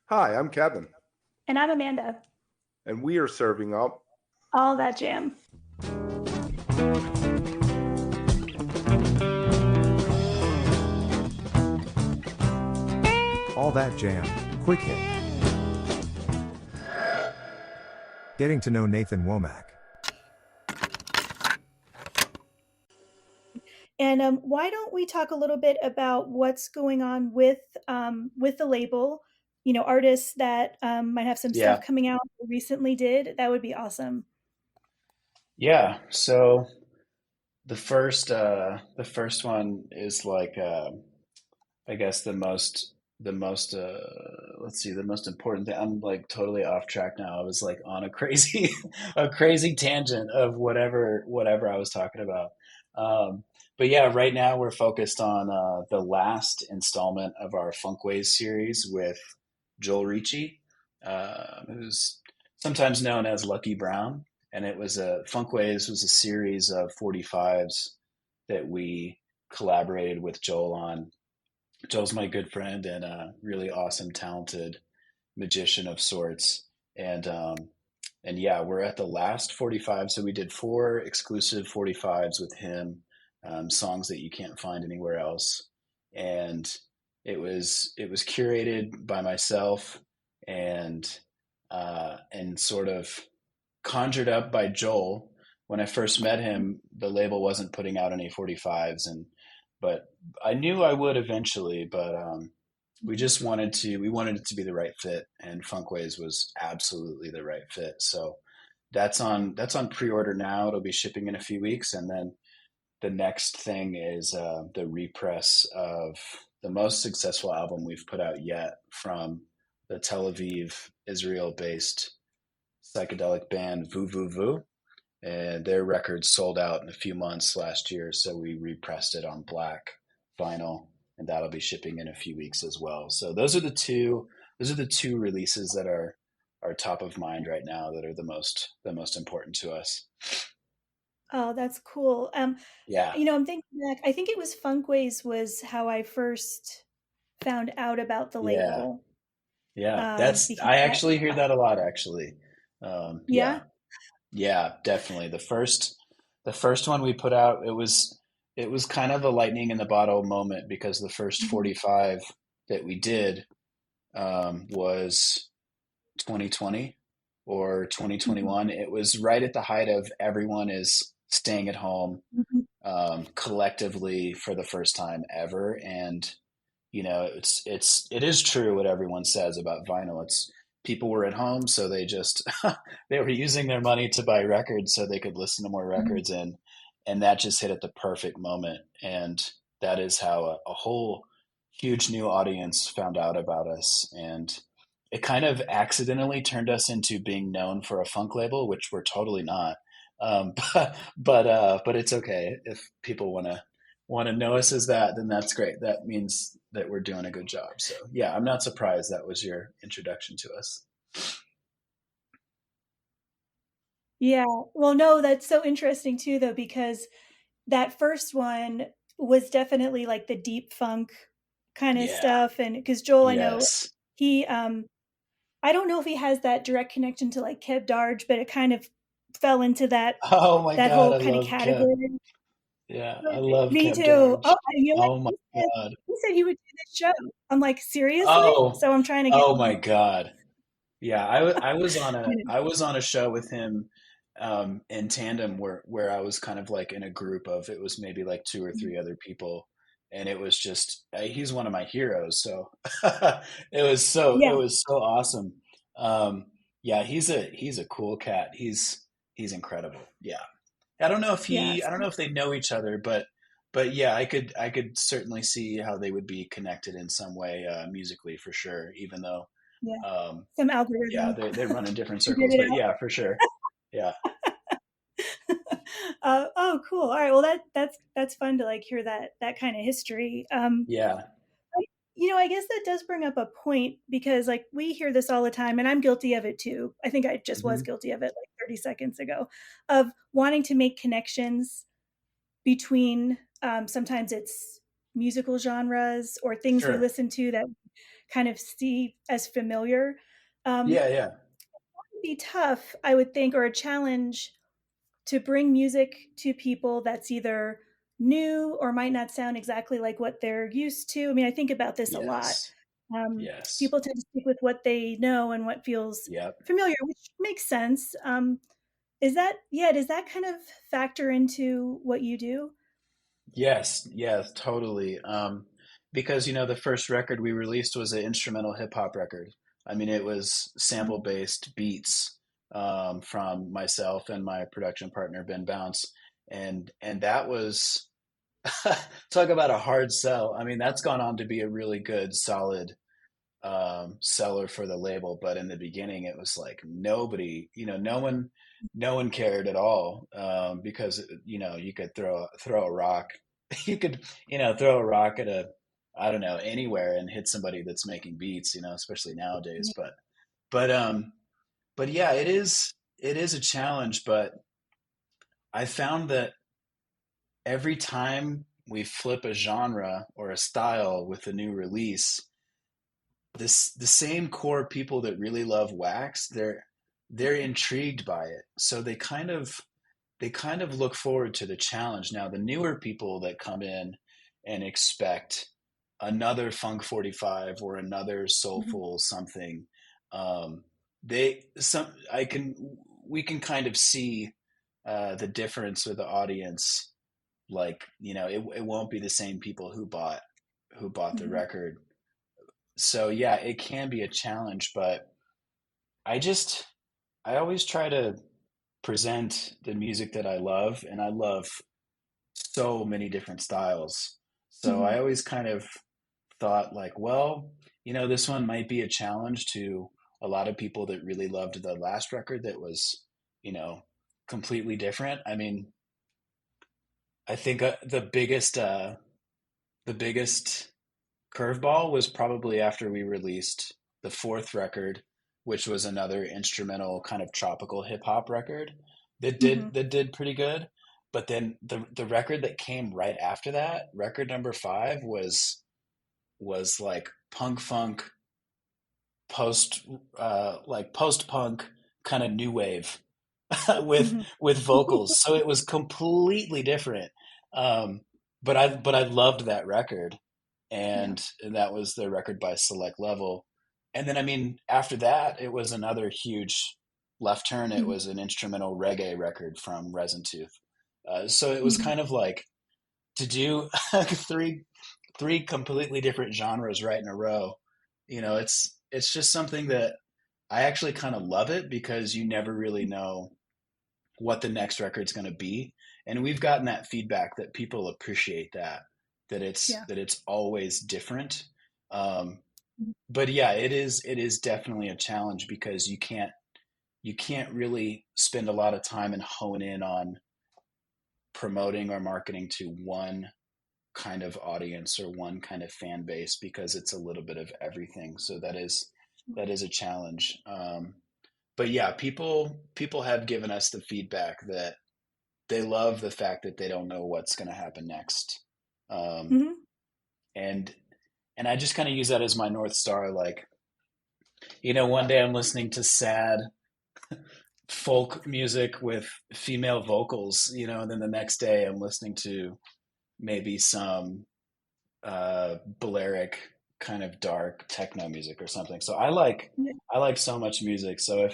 Hi, I'm Kevin, And I'm Amanda. and we are serving up All that jam. All That Jam, Quick Hit. Getting to know Nathan Womack. And why don't we talk a little bit about what's going on with the label? You know, artists that might have some stuff Yeah, coming out recently did. That would be awesome. yeah. So the first one is like I guess the most let's see, the most important thing. I'm like totally off track now. I was like on a crazy a crazy tangent of whatever I was talking about. Um, but yeah, right now we're focused on the last installment of our Funkways series with Joel Ricci, who's sometimes known as Lucky Brown. And it was a Funkways was a series of 45s that we collaborated with Joel on. Joel's my good friend and a really awesome, talented magician of sorts. And yeah, we're at the last 45. So we did four exclusive 45s with him, songs that you can't find anywhere else. And it was curated by myself and sort of conjured up by Joel. When I first met him, the label wasn't putting out any 45s, and but I knew I would eventually. But we wanted it to be the right fit, and Funkways was absolutely the right fit. So that's on pre-order now. It'll be shipping in a few weeks, and then the next thing is the repress of the most successful album we've put out yet from the Tel Aviv, Israel-based psychedelic band Vu Vu Vu, and their record sold out in a few months last year. So we repressed it on black vinyl, and that'll be shipping in a few weeks as well. So those are the two releases that are top of mind right now that are the most important to us. Oh, that's cool. Yeah, I'm thinking back. I think it was Funkways was how I first found out about the yeah, label. yeah. That's Because I actually hear that a lot. Actually, yeah. yeah. Yeah, definitely. The first one we put out, it was kind of a lightning in the bottle moment because the first Mhm. 45 that we did was 2020 or Mhm. 2021. It was right at the height of everyone is staying at home Mhm. collectively for the first time ever, and it is true what everyone says about vinyl. It's people were at home, so they just they were using their money to buy records so they could listen to more Mhm. records, and that just hit at the perfect moment. And that is how a whole huge new audience found out about us, and it kind of accidentally turned us into being known for a funk label, which we're totally not. But it's okay if people want to know us as that, then that's great. That means that we're doing a good job. So yeah, I'm not surprised that was your introduction to us. Yeah. Well, no, that's so interesting too, though, because that first one was definitely like the deep funk kind of Yeah. stuff. And because Joel, I know Yes. he, I don't know if he has that direct connection to like Kev Darge, but it kind of fell into Oh my that God, whole I kind of love Kev. category. Yeah, I love Me Kev too. Darge. Oh, you know what? Oh my God. He said he would do this show. I'm like, seriously? Oh, So I'm trying to get oh him. my God. Yeah, I was on a You know. I was on a show with him in tandem where I was kind of like in a group of it was maybe like two or three other people, and it was just he's one of my heroes. So it Yeah. was so awesome. Um, yeah, he's a cool cat. He's incredible. Yeah, I Yes. don't know if they know each other, but yeah, I could certainly see how they would be connected in some way musically for sure. Even though Yeah. um, Some yeah, algorithm they run in different figured circles, it but out. yeah, for sure. Yeah, Oh, cool. All right. Well, that's fun to like hear that kind of history. yeah. I guess that does bring up a point because like we hear this all the time, and I'm guilty of it too. I think I just was Hmm. guilty of it like 30 seconds ago, of wanting to make connections between sometimes it's musical genres or things we Sure. listen to that kind of see as familiar. Yeah, yeah, It would be tough, I would think, or a challenge to bring music to people that's either new or might not sound exactly like what they're used to. I mean, I think about this a lot. yes, yes, People tend to stick with what they know and what feels yep. familiar, which makes sense. Is that, yeah, does that kind of factor into what you do? Yes, yes, totally. Because the first record we released was an instrumental hip hop record. I mean, it was sample based beats from myself and my production partner Ben Bounce, and that was talk about a hard sell. I mean, that's gone on to be a really good, solid seller for the label. But in the beginning, it was like nobody, no one cared at all because you could throw a rock, you could throw a rock at I don't know, anywhere and hit somebody that's making beats, especially nowadays. But but yeah, it is a challenge. But I found that every time we flip a genre or a style with a new release, the same core people that really love Wax, they're intrigued by it. So they kind of look forward to the challenge. Now, the newer people that come in and expect another Funk 45 or another Mhm. soulful something, they some I can we can kind of see the difference with the audience. Like, it won't be the same people who bought the Mhm. record. So yeah, it can be a challenge, but I just I always try to present the music that I love, and I love so many different styles. So I Mhm. always kind of thought like, well, this one might be a challenge to a lot of people that really loved the last record that was, you know, completely different. I mean, I think the biggest curveball was probably after we released the fourth record, which was another instrumental kind of tropical hip hop record that did Mhm. that did pretty good. But then the record that came right after that, record number five, was like punk funk post like post punk kind of new wave with Mhm. with vocals. So it was completely different. Um, but I loved that record, Yeah. and that was the record by Select Level. And then I mean after that it was another huge left turn. It Mhm. was an instrumental reggae record from Resin Tooth. So it was Mhm. kind of like to do three completely different genres right in a row. It's just something that I actually kind of love it because you never really know what the next record's going to be, and we've gotten that feedback that people appreciate that it's Yeah. that it's always different. um, Mhm. but yeah, it is definitely a challenge because you can't really spend a lot of time and hone in on promoting or marketing to one kind of audience or one kind of fan base because it's a little bit of everything. So that is a challenge. But yeah, people have given us the feedback that they love the fact that they don't know what's going to happen next. Um, Mhm. and and I just kind of use that as my north star. Like, one day I'm listening to sad folk music with female vocals, and then the next day I'm listening to maybe some Balearic kind of dark techno music or something. So Yeah. I like so much music. So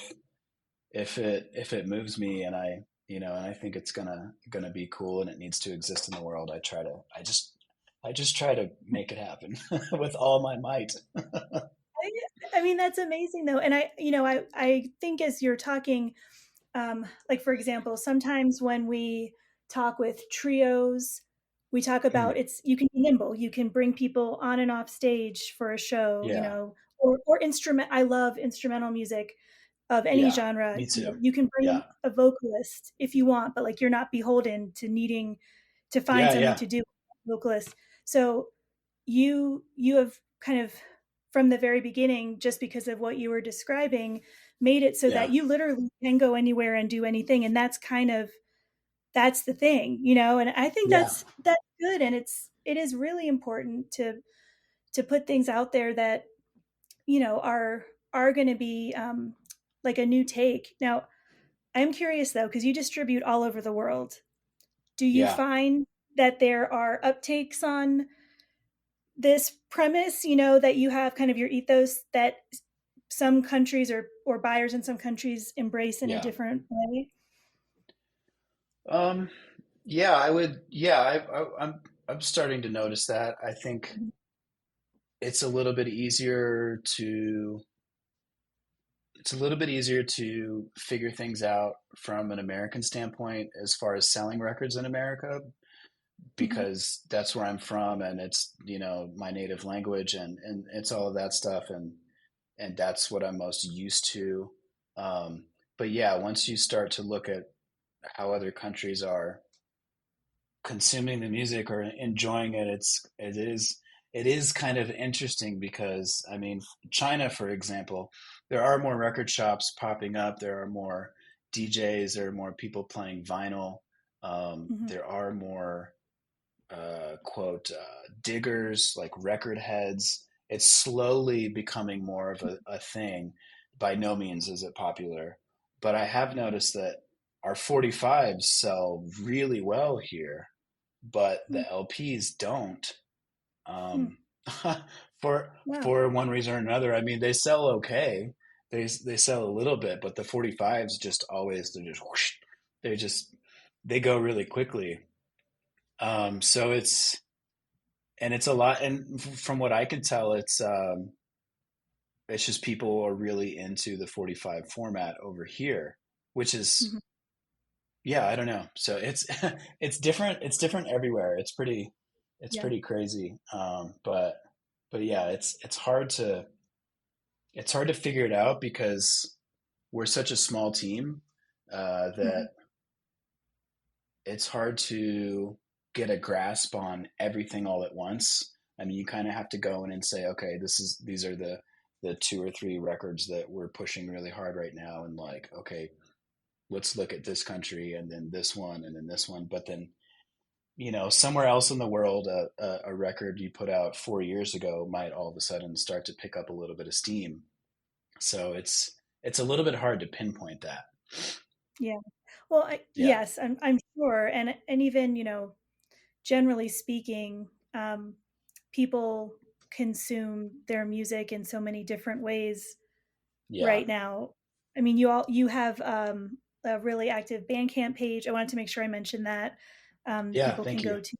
if it moves me and I think it's gonna be cool and it needs to exist in the world, I just try to make it happen with all my might. I mean, that's amazing though. And I think as you're talking, like for example, sometimes when we talk with trios, we talk about Mm, it's you can be nimble, you can bring people on and off stage for a show, yeah, or instrument. I love instrumental music of any yeah, genre. me too. You can bring Yeah, a vocalist if you want, but like you're not beholden to needing to find yeah, something yeah, to do with a vocalist. So you have kind of from the very beginning, just because of what you were describing, made it so that yeah, you literally can go anywhere and do anything, and that's the thing, and I think yeah, that's good, and it is really important to put things out there that are going to be like a new take. Now, I'm curious though, because you distribute all over the world. Do you Yeah, find that there are uptakes on this premise, that you have kind of your ethos that some countries or buyers in some countries embrace in a yeah. different way? Um, yeah, I would. Yeah, I'm starting to notice that. I think Mhm. it's a little bit easier to it's a little bit easier to figure things out from an American standpoint as far as selling records in America Mhm. because that's where I'm from and it's, my native language and it's all of that stuff and that's what I'm most used to. Um, but yeah, once you start to look at how other countries are consuming the music or enjoying it, it is kind of interesting because I mean, China, for example, there are more record shops popping up. There are more DJs. There are more people playing vinyl. Mhm. There are more quote diggers like record heads. It's slowly becoming more of a thing. By no means is it popular, but I have noticed that our 45s sell really well here, but Mm. the LPs don't. Mm. Um, for Wow. for one reason or another. I mean, they sell okay. They sell a little bit, but the 45s just always they're just whoosh, they just they go really quickly. So it's a lot, and from what I can tell, it's just people are really into the 45 format over here, which is Mhm. yeah, I don't know. So it's it's different. It's different everywhere. It's Yeah. pretty crazy. But yeah, it's hard to figure it out because we're such a small team Mhm. that it's hard to get a grasp on everything all at once. I mean, you kind of have to go in and say, okay, these are the two or three records that we're pushing really hard right now, and like, okay, let's look at this country and then this one and then this one. But then, somewhere else in the world, a record you put out 4 years ago might all of a sudden start to pick up a little bit of steam. So it's a little bit hard to pinpoint that. Yeah. Well, Yeah, yes, I'm sure, and even generally speaking, people consume their music in so many different ways yeah, right now. I mean, you have a really active Bandcamp page. I wanted to make sure I mentioned that. yeah. People can Thank you. go to.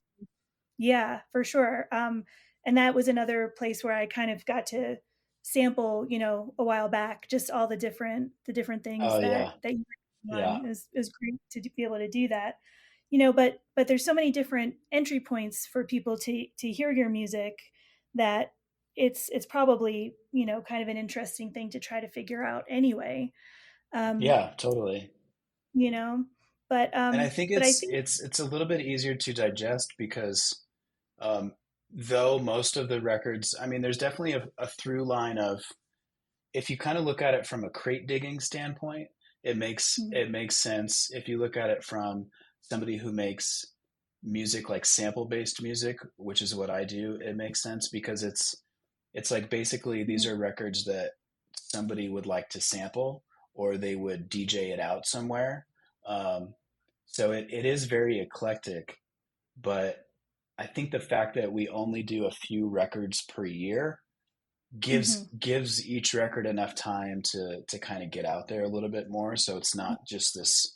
Yeah, for sure. And that was another place where I kind of got to sample, a while back, just all the different things Oh that yeah, you were yeah, on. It was great to be able to do that. But there's so many different entry points for people to hear your music that it's probably, kind of an interesting thing to try to figure out anyway. Um, yeah. Totally. you know, but And I um, think but I it's think. it's it's a little bit easier to digest because um, though most of the records, I mean, there's definitely a through line of if you kind of look at it from a crate digging standpoint, Mm. it makes sense. If you look at it from somebody who makes music like sample based music, which is what I do, it makes sense because it's like basically these Mhm. are records that somebody would like to sample or they would DJ it out somewhere. Um, so it is very eclectic, but I think the fact that we only do a few records per year Mhm. gives each record enough time to kind of get out there a little bit more. So it's not just this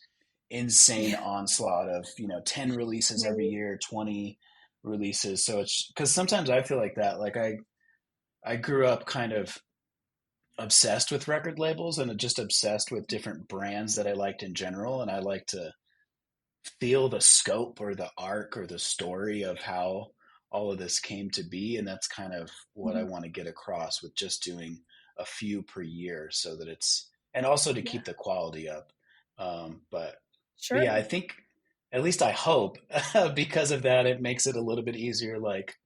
insane Yeah. onslaught of 10 releases every Right. year, 20 releases. So it's because sometimes I feel like that. Like I grew up kind of obsessed with record labels and just obsessed with different brands that I liked in general, and I like to feel the scope or the arc or the story of how all of this came to be. And that's kind of what I Mhm. want to get across with just doing a few per year so that and also to Yeah. keep the quality up. But yeah, I Sure. think, at least I hope, because of that, it makes it a little bit easier. Like,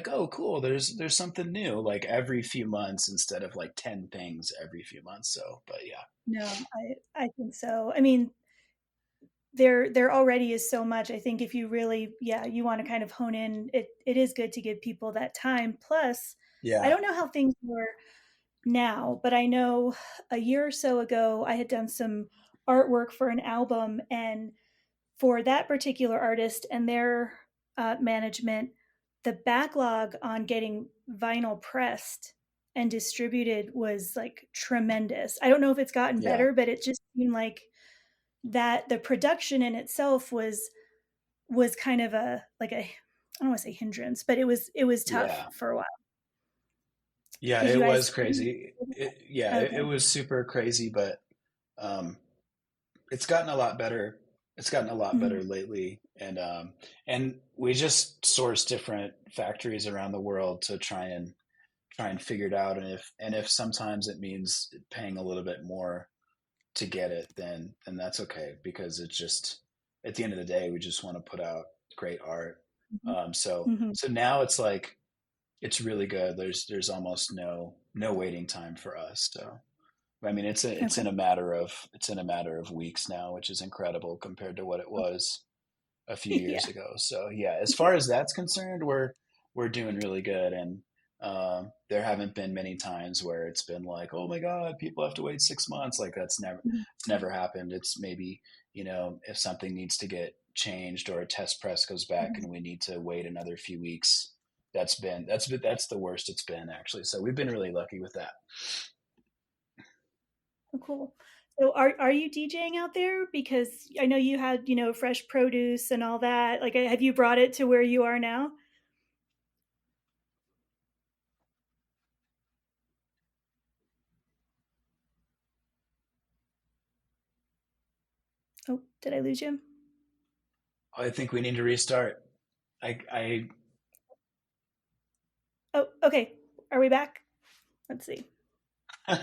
oh, cool. There's something new, like every few months instead of like 10 things every few months. So, but yeah, No, I think so. I mean, there already is so much. I think if you really, yeah, you want to kind of hone in, it is good to give people that time. Plus, I yeah, don't know how things were, now, but I know a year or so ago I had done some artwork for an album, and for that particular artist and their management, the backlog on getting vinyl pressed and distributed was like tremendous. I don't know if it's gotten Yeah, better, but it just seemed like that the production in itself was kind of a like a, I don't want to say hindrance, but it was tough yeah, for a while. yeah. Did you It was guys? crazy. It Okay. was super crazy, but um, it's gotten a lot better. It's gotten a lot Mhm. better lately, and we just source different factories around the world to try and figure it out. And if sometimes it means paying a little bit more to get it, then that's okay, because it's just, at the end of the day, we just want to put out great art. Mhm. So now it's like, it's really good. There's almost no waiting time for us. So I mean, it's Okay. in a matter of weeks now, which is incredible compared to what it was a few Yeah. years ago. So yeah, as far as that's concerned, we're doing really good, and there haven't been many times where it's been like, oh my god, people have to wait 6 months. Like Mhm. it's never happened. It's maybe, if something needs to get changed or a test press goes back Mhm. and we need to wait another few weeks. That's the worst it's been, actually. So we've been really lucky with that. Oh, cool. So are you DJing out there? Because I know you had, fresh produce and all that. Like, have you brought it to where you are now? Oh, did I lose you? I think we need to restart. I Oh, okay. Are we back? Let's see. All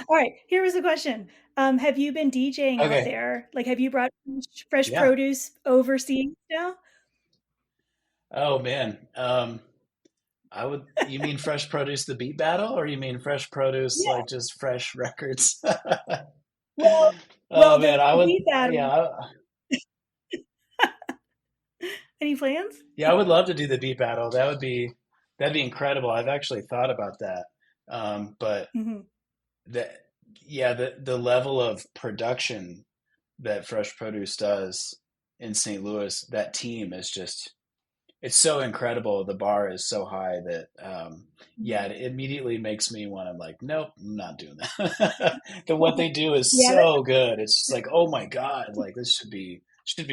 right. Here was the question. Have you been DJing out okay. there? Like, have you brought fresh Yeah. produce overseas now? Oh man. You mean Fresh Produce the beat battle, or you mean Fresh Produce Yeah. like just fresh records? Well, Oh man, the beat battle. Any plans? yeah, I would love to do the beat battle. That'd be incredible. I've actually thought about that. But Hmm. the yeah, the level of production that Fresh Produce does in St. Louis, that team is just, it's so incredible. The bar is so high that yeah, it immediately makes me want to, like, nope, I'm not doing that. The what they do is Yeah. so good. It's just like, oh my god, like this should be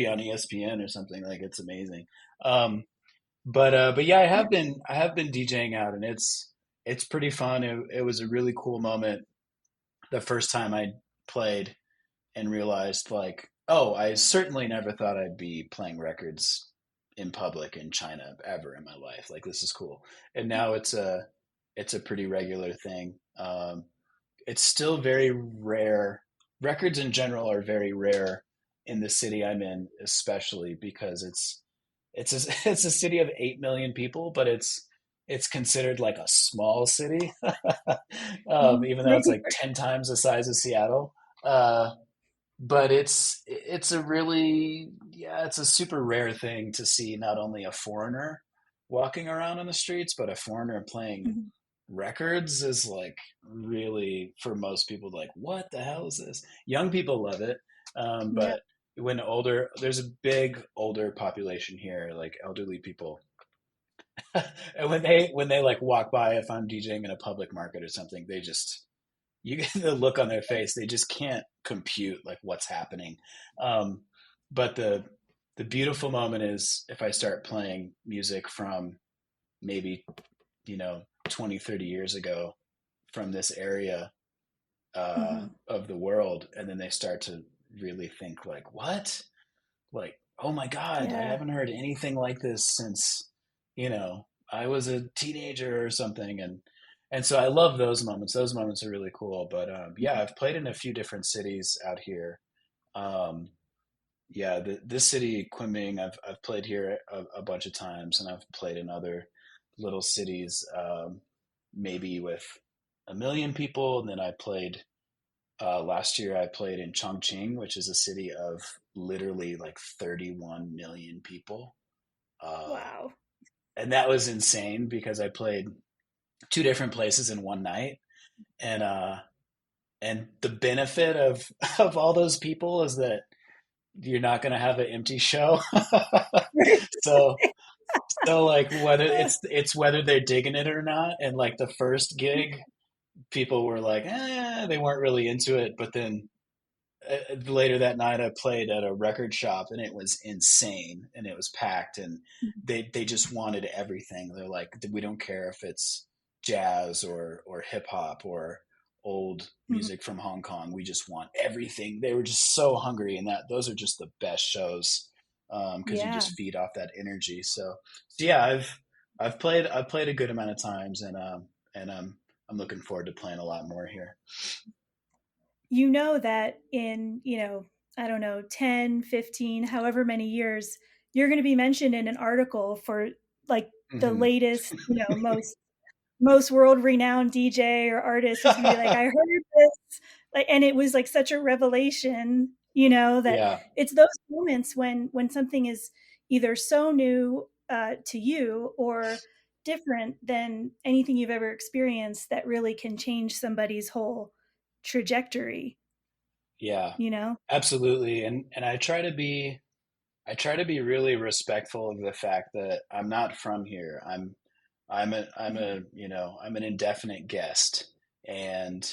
on ESPN or something. Like, it's amazing. But yeah, I have been DJing out, and it's pretty fun. It was a really cool moment the first time I played and realized, like, oh, I certainly never thought I'd be playing records in public in China ever in my life. Like, this is cool. And now it's a pretty regular thing. It's still very rare. Records in general are very rare in the city I'm in, especially because it's a city of 8 million people, but it's considered like a small city, Mhm. even though it's like 10 times the size of Seattle. Uh, but it's a really, yeah, it's a super rare thing to see not only a foreigner walking around on the streets, but a foreigner playing Mhm. records is like, really, for most people, like, what the hell is this? Young people love it, Yeah. but there's a big older population here, like elderly people. And when they like walk by, if I'm DJing in a public market or something, they just, you get the look on their face. They just can't compute like what's happening. Um, but the beautiful moment is if I start playing music from maybe, 20, 30 years ago, from this area Mhm. of the world, and then they start to really think like, what? Like, oh my god, I Yeah. haven't heard anything like this since, I was a teenager or something. And so I love those moments. Those moments are really cool. But yeah, I've played in a few different cities out here. um, yeah, this city, Kunming, I've played here a bunch of times, and I've played in other little cities, maybe with 1 million people. And then I played, last year I played in Chongqing, which is a city of literally like 31 million people. Uh, Wow. and that was insane because I played two different places in one night, and the benefit of of all those people is that you're not going to have an empty show. so so like whether it's whether they're digging it or not, and like the first gig, people were like, they weren't really into it, but then later that night I played at a record shop and it was insane and it was packed, and they just wanted everything. They're like, we don't care if it's jazz or hip hop or old Mhm. music from Hong Kong. We just want everything. They were just so hungry, and that those are just the best shows because you Yeah. just feed off that energy. So yeah, I've played a good amount of times, and I'm looking forward to playing a lot more here. You know that in, I don't know, 10, 15, however many years, you're going to be mentioned in an article for like the Hmm. latest, most world renowned DJ or artist who's going to be like, I heard this, like, and it was like such a revelation, that Yeah. it's those moments when something is either so new to you or different than anything you've ever experienced that really can change somebody's whole trajectory, Yeah, you know? absolutely. And I try to be really respectful of the fact that I'm not from here. I'm an indefinite guest, and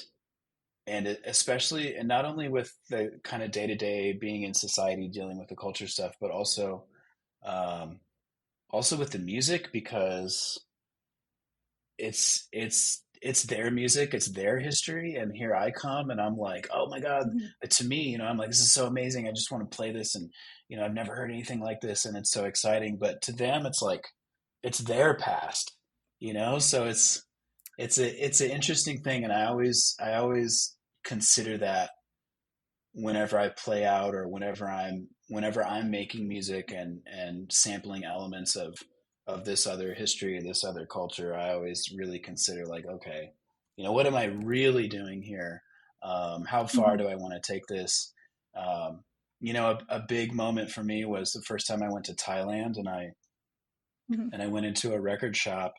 especially, and not only with the kind of day to day being in society dealing with the culture stuff, but um also with the music, because it's their music, it's their history, and here I come and I'm like, oh my God, Mhm. to me, I'm like, this is so amazing. I just want to play this, and I've never heard anything like this, and it's so exciting. But to them, it's like it's their past, so it's an interesting thing, and I always consider that whenever I play out, or whenever I'm making music and sampling elements of this other history, this other culture. I always really consider, like, okay, what am I really doing here? How far Mhm. do I want to take this? A big moment for me was the first time I went to Thailand, and I Mhm. and I went into a record shop,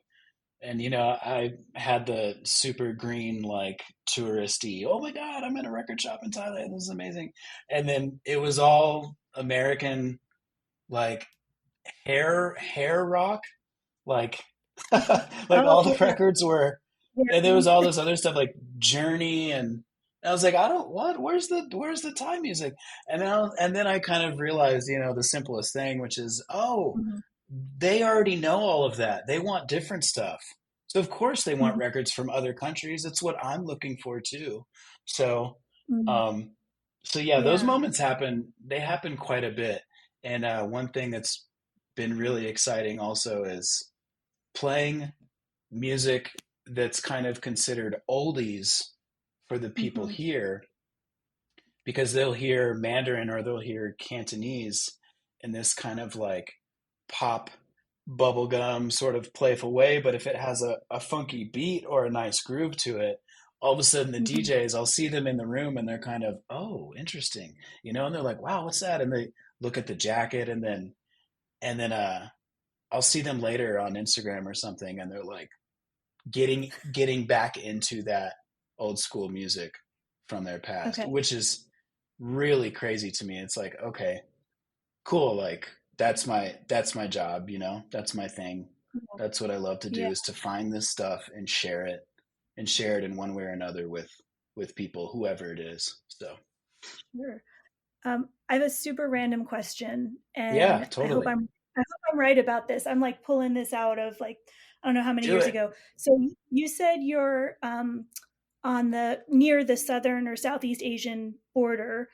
and I had the super green, like, touristy, oh my God, I'm in a record shop in Thailand, this is amazing. And then it was all American, like, hair rock, like like Oh, all the yeah. records were, Yeah. and there was all this other stuff like Journey, and I was like, I don't what where's the Thai music? And then I kind of realized, the simplest thing, which is, oh, Mhm. they already know all of that. They want different stuff. So of course they want Mhm. records from other countries. It's what I'm looking for too. So Mhm. um so yeah, those Yeah. moments happen. They happen quite a bit. And one thing that's been really exciting also is playing music that's kind of considered oldies for the people Mhm. here, because they'll hear Mandarin or they'll hear Cantonese in this kind of like pop bubblegum sort of playful way. But if it has a funky beat or a nice groove to it, all of a sudden the Mhm. DJs, I'll see them in the room and they're kind of, oh, interesting, and they're like, wow, what's that? And they look at the jacket, and then I'll see them later on Instagram or something, and they're like getting back into that old school music from their past, Okay. which is really crazy to me. It's like, okay, cool, like that's my job, that's my thing. Yeah. That's what I love to Yeah. do, is to find this stuff and share it in one way or another with people, whoever it is. So Sure. I have a super random question, yeah, and totally. I hope I'm right about this. I'm like pulling this out of like I don't know how many Do years it. ago. So you said you're on the near the southern or Southeast Asian border.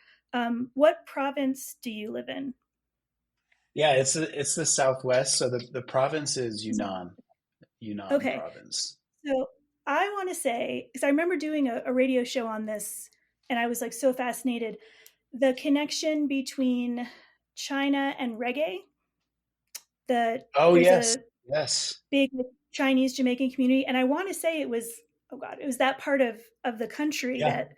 What province do you live in? Yeah, it's the Southwest, so the province is Is it- Yunnan Okay, province. so I want to say because I remember doing a radio show on this, and I was like so fascinated the connection between China and reggae. Oh There's yes, a yes. big Chinese Jamaican community, and I want to say it was oh god, it was that part of the country Yeah, that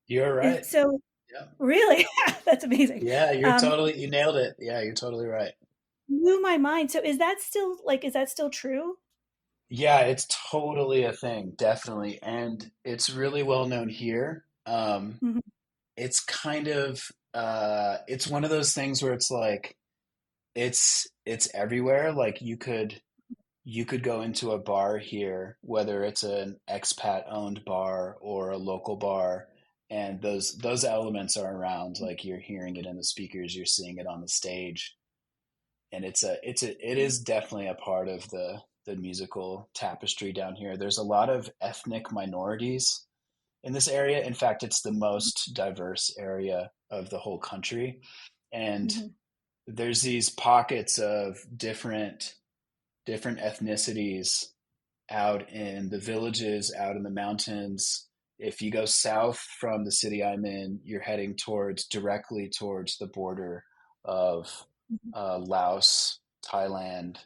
you're right. is so Yeah. really that's amazing. Yeah, Um, you nailed it. Yeah, you're totally right. Blew my mind. So is that still true? Yeah, it's totally a thing, definitely. And it's really well known here. Mhm. It's kind of it's one of those things where it's like it's everywhere. Like you could go into a bar here, whether it's an expat owned bar or a local bar, and those elements are around. Like you're hearing it in the speakers, you're seeing it on the stage, and it is definitely a part of the musical tapestry down here. There's a lot of ethnic minorities in this area. In fact, it's the most diverse area of the whole country, and Mhm. there's these pockets of different ethnicities out in the villages, out in the mountains. If you go south from the city I'm in, you're heading directly towards the border of Mhm. Laos, Thailand,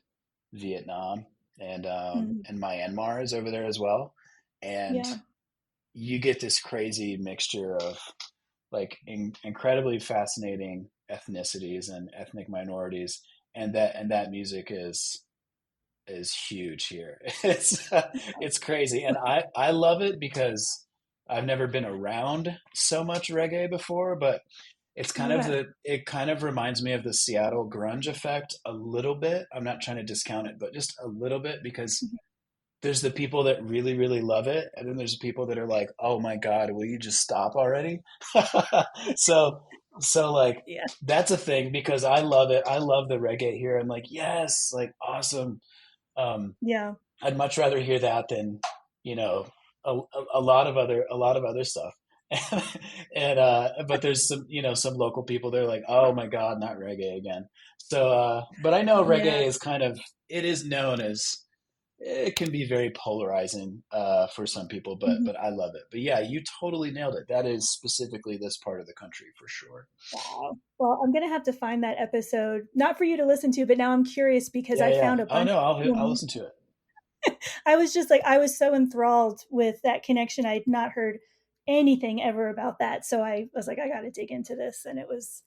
Vietnam, Mhm. and Myanmar is over there as well. And Yeah. you get this crazy mixture of like incredibly fascinating ethnicities and ethnic minorities, and that music is huge here. It's crazy, and I love it because I've never been around so much reggae before, but Yeah. it kind of reminds me of the Seattle grunge effect a little bit. I'm not trying to discount it, but just a little bit because Mhm. there's the people that really really love it, and then there's people that are like, "Oh my God, will you just stop already?" so like Yeah. that's a thing because I love it. I love the reggae here. I'm like, yes, like awesome. Um, Yeah. I'd much rather hear that than, you know, a lot of other stuff. And but there's some local people, they're like, oh my God, not reggae again. So but I know Yeah. reggae is it is known as, it can be very polarizing for some people, but Mhm. I love it. But yeah, you totally nailed it. That is specifically this part of the country for sure. Wow. Well, I'm gonna have to find that episode, not for you to listen to, but now I'm curious because Yeah, I yeah. found a Oh bunch no, of I'll them. listen to it. I was just like, I was so enthralled with that connection. I'd not heard anything ever about that. So I was like, I got to dig into this. And it was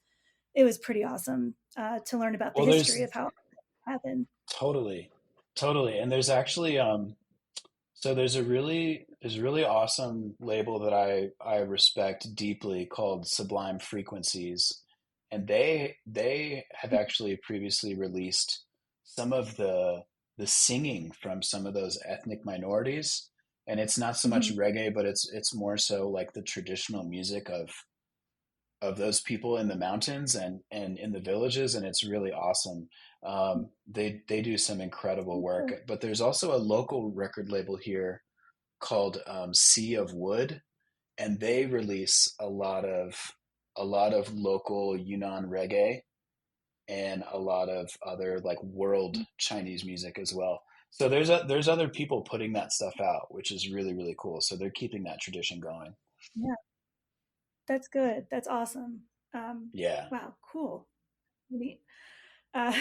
pretty awesome to learn about the Well, history there's of how it happened. totally, totally, and there's actually so there's a really awesome label that I respect deeply called Sublime Frequencies, and they have actually previously released some of the singing from some of those ethnic minorities, and it's not so much Hmm. reggae, but it's more so like the traditional music of those people in the mountains and in the villages, and it's really awesome. They do some incredible Oh, work, cool. but there's also a local record label here called Sea of Wood, and they release a lot of local Yunnan reggae and a lot of other like world Chinese music as well. So there's other people putting that stuff out, which is really really cool. So they're keeping that tradition going. Yeah, that's good. That's awesome. Um, Yeah. wow, cool. Neat. Uh,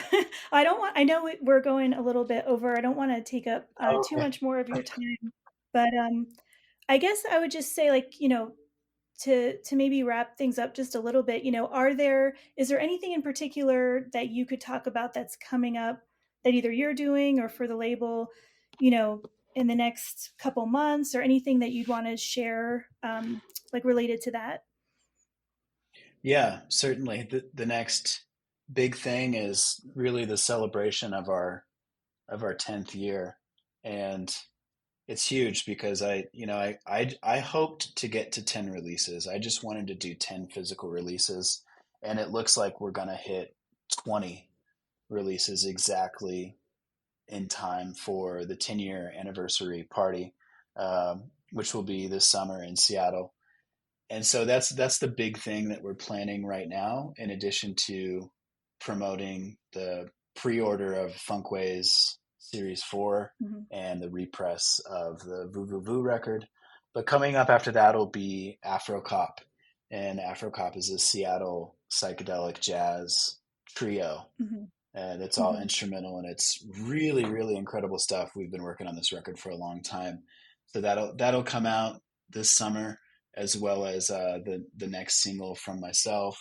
I know we're going a little bit over. I don't want to take up too Okay. much more of your time, but I guess I would just say, like, to maybe wrap things up just a little bit, is there anything in particular that you could talk about that's coming up that either you're doing or for the label, you know, in the next couple months, or anything that you'd want to share, like related to that? Yeah, certainly. The next big thing is really the celebration of our 10th year. And it's huge because I hoped to get to 10 releases. I just wanted to do 10 physical releases, and it looks like we're going to hit 20 releases exactly in time for the 10-year anniversary party, which will be this summer in Seattle. And so that's the big thing that we're planning right now, in addition to promoting the pre-order of Funkways Series 4 Hmm. and the repress of the Voo Voo Voo record. But coming up after that will be Afrocop. And Afrocop is a Seattle psychedelic jazz trio. Hmm. And it's all Hmm. instrumental, and it's really, really incredible stuff. We've been working on this record for a long time. So that'll come out this summer, as well as the next single from myself,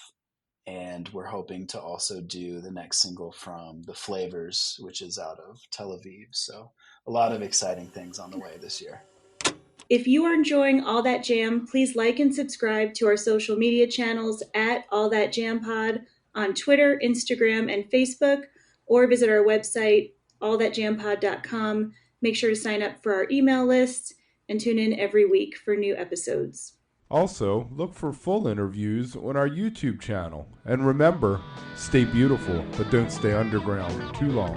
and we're hoping to also do the next single from the Flavors, which is out of Tel Aviv. So a lot of exciting things on the way this year. If you are enjoying All That Jam, please like and subscribe to our social media channels at All That Jam Pod on Twitter, Instagram, and Facebook, or visit our website, allthatjampod.com. Make sure to sign up for our email list and tune in every week for new episodes. Also, look for full interviews on our YouTube channel. And remember, stay beautiful, but don't stay underground too long.